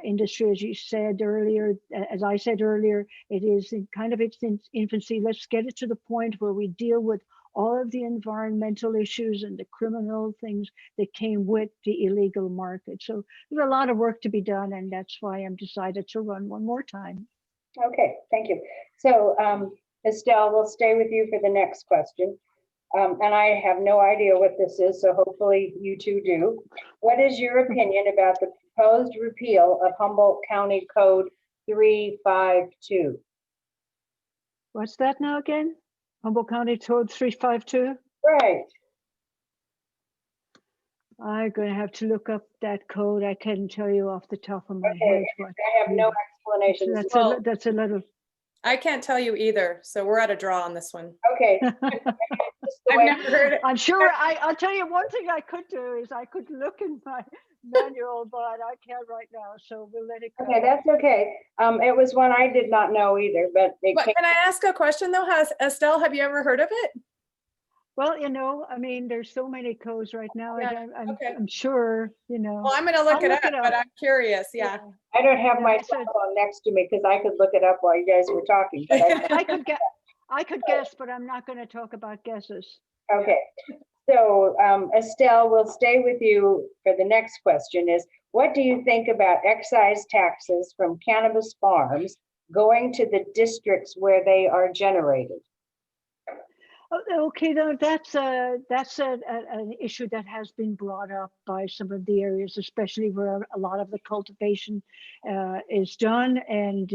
industry, as you said earlier, as I said earlier, it is in kind of its infancy. Let's get it to the point where we deal with all of the environmental issues and the criminal things that came with the illegal market. So there's a lot of work to be done, and that's why I'm decided to run one more time. Okay, thank you. So Estelle, we'll stay with you for the next question. And I have no idea what this is, so hopefully you two do. What is your opinion about the proposed repeal of Humboldt County Code 352? What's that now again? Humboldt County Code 352? Right. I'm going to have to look up that code. I couldn't tell you off the top of my head. I have no explanation. That's a little. I can't tell you either, so we're at a draw on this one. Okay. I've never heard it. I'm sure I'll tell you one thing I could do is I could look in my manual, but I can't right now, so we'll let it go. Okay, that's okay. It was one I did not know either, but Can I ask a question though? Estelle, have you ever heard of it? Well, I mean, there's so many codes right now. Yeah, I'm sure, Well, I'm going to look it up, but I'm curious. Yeah. I don't have my cell phone next to me because I could look it up while you guys were talking. But I could guess, but I'm not going to talk about guesses. Okay. So Estelle, we'll stay with you for the next question is, what do you think about excise taxes from cannabis farms going to the districts where they are generated? Okay, though that's an issue that has been brought up by some of the areas, especially where a lot of the cultivation is done, and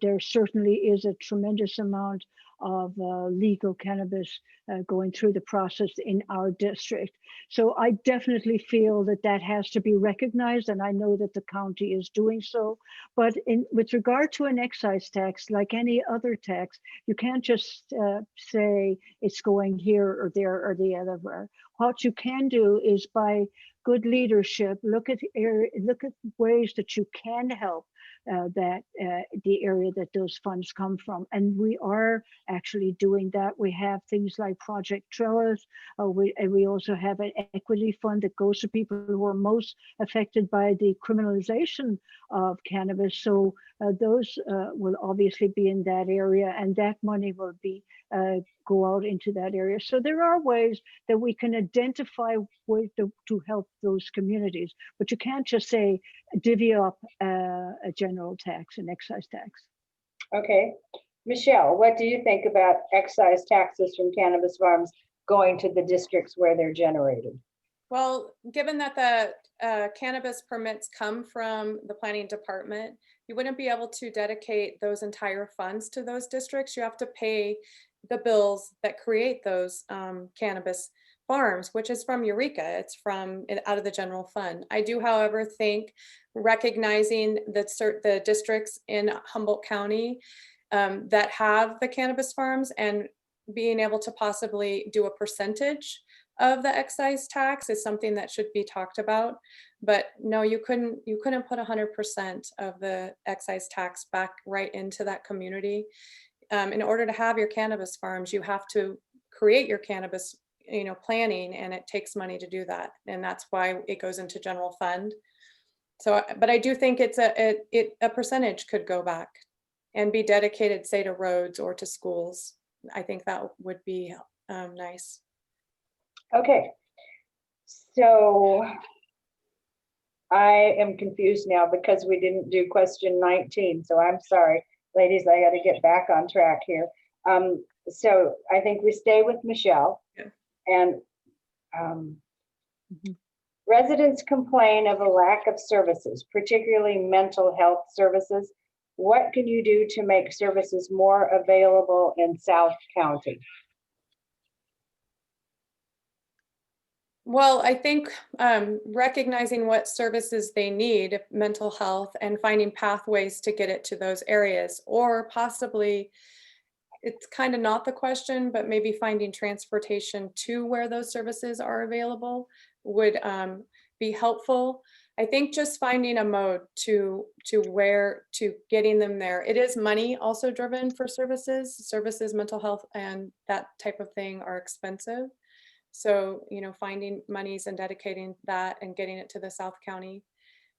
there certainly is a tremendous amount of legal cannabis going through the process in our district. So I definitely feel that that has to be recognized, and I know that the county is doing so. But with regard to an excise tax, like any other tax, you can't just say it's going here or there or the other. What you can do is, by good leadership, look at ways that you can help the area that those funds come from. And we are actually doing that. We have things like Project Trellis. We also have an equity fund that goes to people who are most affected by the criminalization of cannabis. So those will obviously be in that area, and that money will be go out into that area. So there are ways that we can identify ways to help those communities, but you can't just say divvy up a general tax, an excise tax. Okay. Michelle, what do you think about excise taxes from cannabis farms going to the districts where they're generated? Well, given that the cannabis permits come from the planning department, you wouldn't be able to dedicate those entire funds to those districts. You have to pay the bills that create those cannabis farms, which is from Eureka. It's from out of the general fund. I do, however, think recognizing that the districts in Humboldt County that have the cannabis farms, and being able to possibly do a percentage of the excise tax is something that should be talked about. But no, you couldn't put 100% of the excise tax back right into that community. In order to have your cannabis farms, you have to create your cannabis, planning, and it takes money to do that. And that's why it goes into general fund. So, but I do think a percentage could go back and be dedicated, say, to roads or to schools. I think that would be nice. Okay. So I am confused now because we didn't do question 19. So I'm sorry, ladies, I got to get back on track here. So I think we stay with Michelle. Yeah. And residents complain of a lack of services, particularly mental health services. What can you do to make services more available in South County? Well, I think recognizing what services they need, mental health, and finding pathways to get it to those areas, or possibly, it's kind of not the question, but maybe finding transportation to where those services are available would be helpful. I think just finding a mode to getting them there. It is money also driven for services, mental health, and that type of thing are expensive. So, finding monies and dedicating that and getting it to the South County.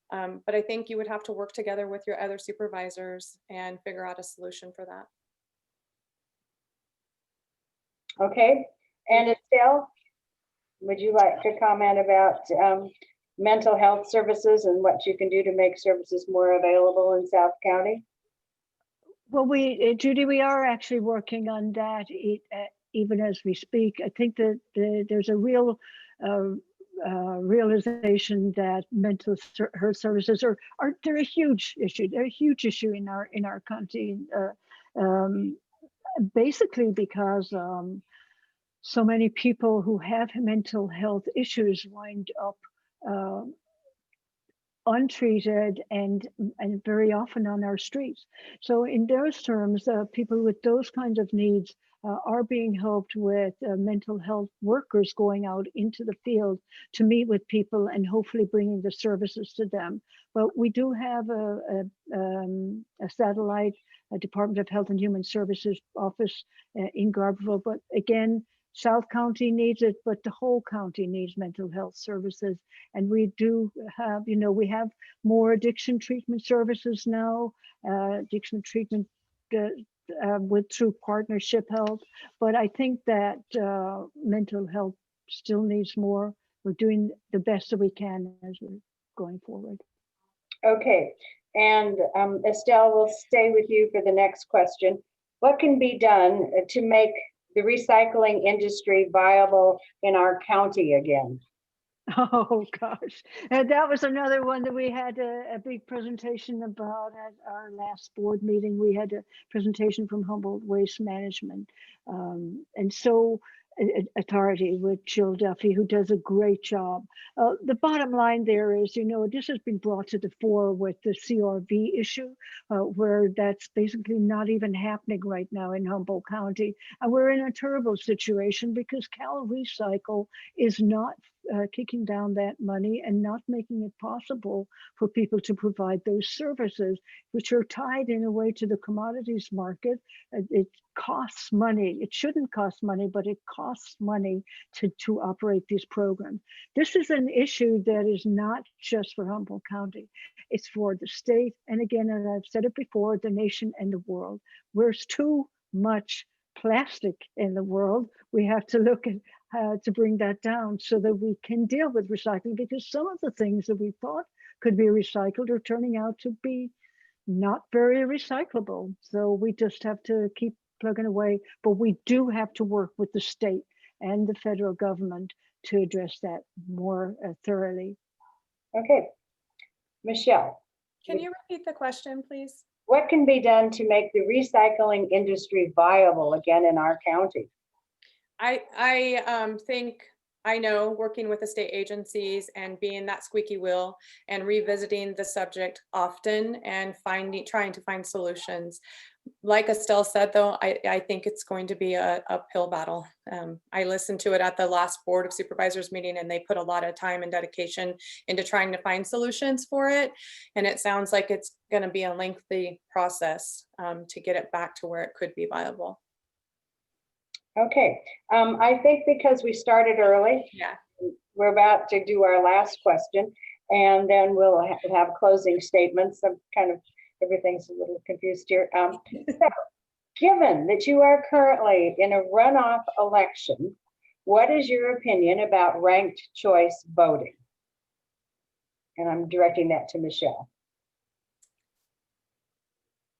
But I think you would have to work together with your other supervisors and figure out a solution for that. Okay. And Estelle, would you like to comment about mental health services and what you can do to make services more available in South County? Well, Judy, we are actually working on that even as we speak. I think that there's a real realization that mental health services they're a huge issue. They're a huge issue in our country, basically because so many people who have mental health issues wind up untreated and very often on our streets. So in those terms, people with those kinds of needs are being helped with mental health workers going out into the field to meet with people and hopefully bringing the services to them. But we do have a satellite Department of Health and Human Services office in Garberville. But again, South County needs it, but the whole county needs mental health services. And we do have, we have more addiction treatment services now, addiction treatment through partnership help. But I think that mental health still needs more. We're doing the best that we can as we're going forward. Okay. And Estelle, we'll stay with you for the next question. What can be done to make the recycling industry viable in our county again? Oh, gosh. And that was another one that we had a big presentation about at our last board meeting. We had a presentation from Humboldt Waste Management. And so Authority with Jill Duffy, who does a great job. The bottom line there is, this has been brought to the fore with the CRV issue, where that's basically not even happening right now in Humboldt County. And we're in a terrible situation because Cal Recycle is not kicking down that money and not making it possible for people to provide those services, which are tied in a way to the commodities market. It costs money. It shouldn't cost money, but it costs money to operate these programs. This is an issue that is not just for Humboldt County. It's for the state. And again, as I've said it before, the nation and the world. There's too much plastic in the world. We have to look at to bring that down so that we can deal with recycling, because some of the things that we thought could be recycled are turning out to be not very recyclable. So we just have to keep plugging away, but we do have to work with the state and the federal government to address that more thoroughly. Okay, Michelle. Can you repeat the question, please? What can be done to make the recycling industry viable again in our county? I think I know working with the state agencies and being that squeaky wheel and revisiting the subject often and trying to find solutions. Like Estelle said, though, I think it's going to be a uphill battle. I listened to it at the last Board of Supervisors meeting, and they put a lot of time and dedication into trying to find solutions for it. And it sounds like it's going to be a lengthy process to get it back to where it could be viable. Okay, I think because we started early, Yeah. we're about to do our last question, and then we'll have closing statements. I'm everything's a little confused here. So, given that you are currently in a runoff election, what is your opinion about ranked choice voting? And I'm directing that to Michelle.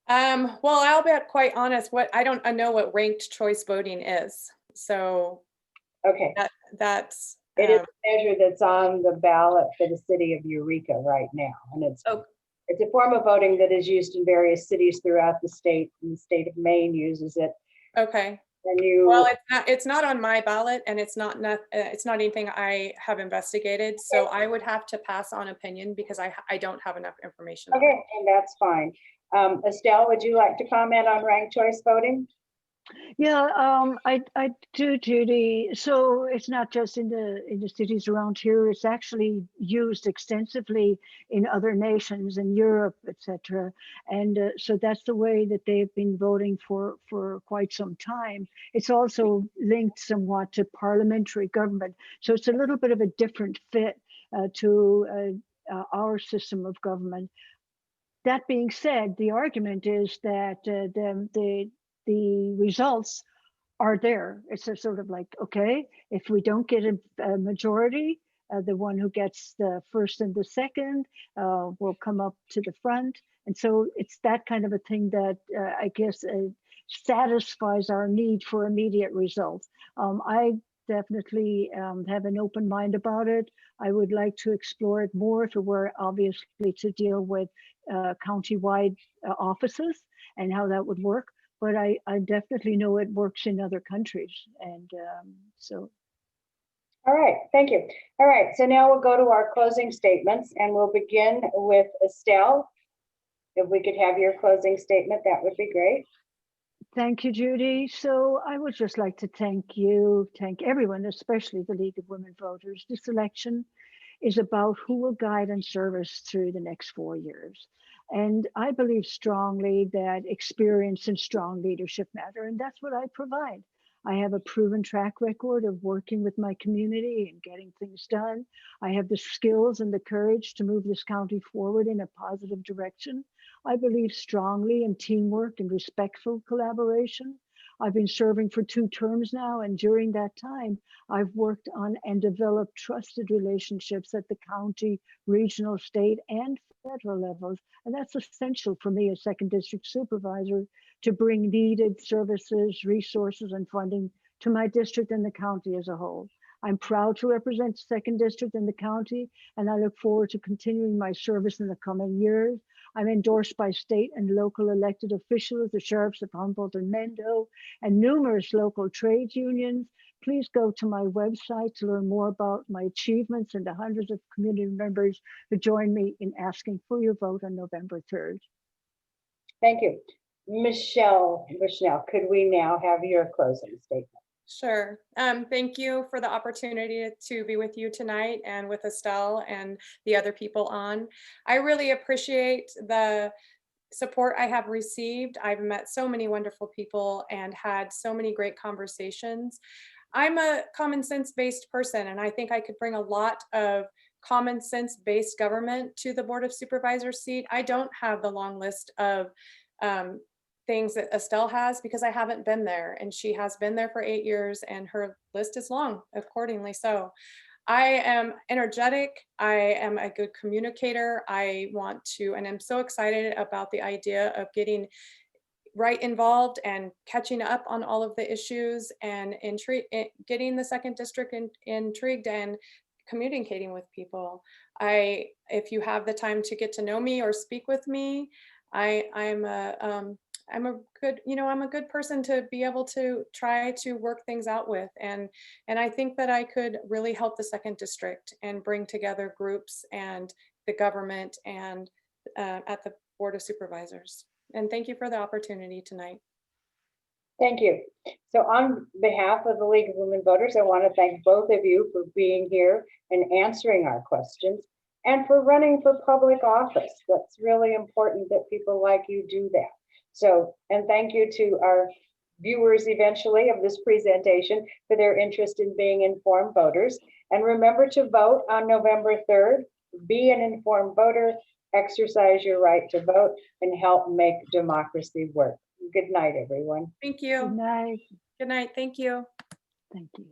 Well, I'll be quite honest. I don't know what ranked choice voting is. So okay, that's it is a measure that's on the ballot for the city of Eureka right now, and it's a form of voting that is used in various cities throughout the state, and the state of Maine uses it. Okay. And well, it's not on my ballot, and it's not anything I have investigated. So I would have to pass on opinion because I don't have enough information. Okay, and that's fine. Estelle, would you like to comment on ranked choice voting? Yeah, I do, Judy. So it's not just in the cities around here. It's actually used extensively in other nations, in Europe, etc. And so that's the way that they've been voting for quite some time. It's also linked somewhat to parliamentary government. So it's a little bit of a different fit to our system of government. That being said, the argument is that the results are there. It's a sort of like, okay, if we don't get a majority, the one who gets the first and the second will come up to the front. And so it's that kind of a thing that I guess satisfies our need for immediate results. I definitely have an open mind about it. I would like to explore it more if it were obviously to deal with county-wide offices and how that would work. But I definitely know it works in other countries. And so. All right, thank you. All right, so now we'll go to our closing statements, and we'll begin with Estelle. If we could have your closing statement, that would be great. Thank you, Judy. So I would just like to thank everyone, especially the League of Women Voters. This election is about who will guide and serve us through the next 4 years. And I believe strongly that experience and strong leadership matter, and that's what I provide. I have a proven track record of working with my community and getting things done. I have the skills and the courage to move this county forward in a positive direction. I believe strongly in teamwork and respectful collaboration. I've been serving for 2 terms now, and during that time, I've worked on and developed trusted relationships at the county, regional, state, and federal levels. And that's essential for me as 2nd District Supervisor to bring needed services, resources, and funding to my district and the county as a whole. I'm proud to represent the 2nd District in the county, and I look forward to continuing my service in the coming years. I'm endorsed by state and local elected officials, the sheriffs of Humboldt and Mendo, and numerous local trade unions. Please go to my website to learn more about my achievements and the hundreds of community members who join me in asking for your vote on November 3rd. Thank you. Michelle Bushnell, could we now have your closing statement? Sure. Thank you for the opportunity to be with you tonight and with Estelle and the other people on. I really appreciate the support I have received. I've met so many wonderful people and had so many great conversations. I'm a common sense based person, and I think I could bring a lot of common sense based government to the Board of Supervisors seat. I don't have the long list of things that Estelle has because I haven't been there, and she has been there for 8 years and her list is long accordingly. So I am energetic. I am a good communicator. I want to, and I'm so excited about the idea of getting right involved and catching up on all of the issues and getting the 2nd District intrigued and communicating with people. If you have the time to get to know me or speak with me, I'm a good person to be able to try to work things out with. And I think that I could really help the 2nd District and bring together groups and the government and at the Board of Supervisors. And thank you for the opportunity tonight. Thank you. So on behalf of the League of Women Voters, I want to thank both of you for being here and answering our questions and for running for public office. That's really important that people like you do that. So, and thank you to our viewers eventually of this presentation for their interest in being informed voters. And remember to vote on November 3rd. Be an informed voter, exercise your right to vote, and help make democracy work. Good night, everyone. Thank you. Good night. Good night. Thank you. Thank you.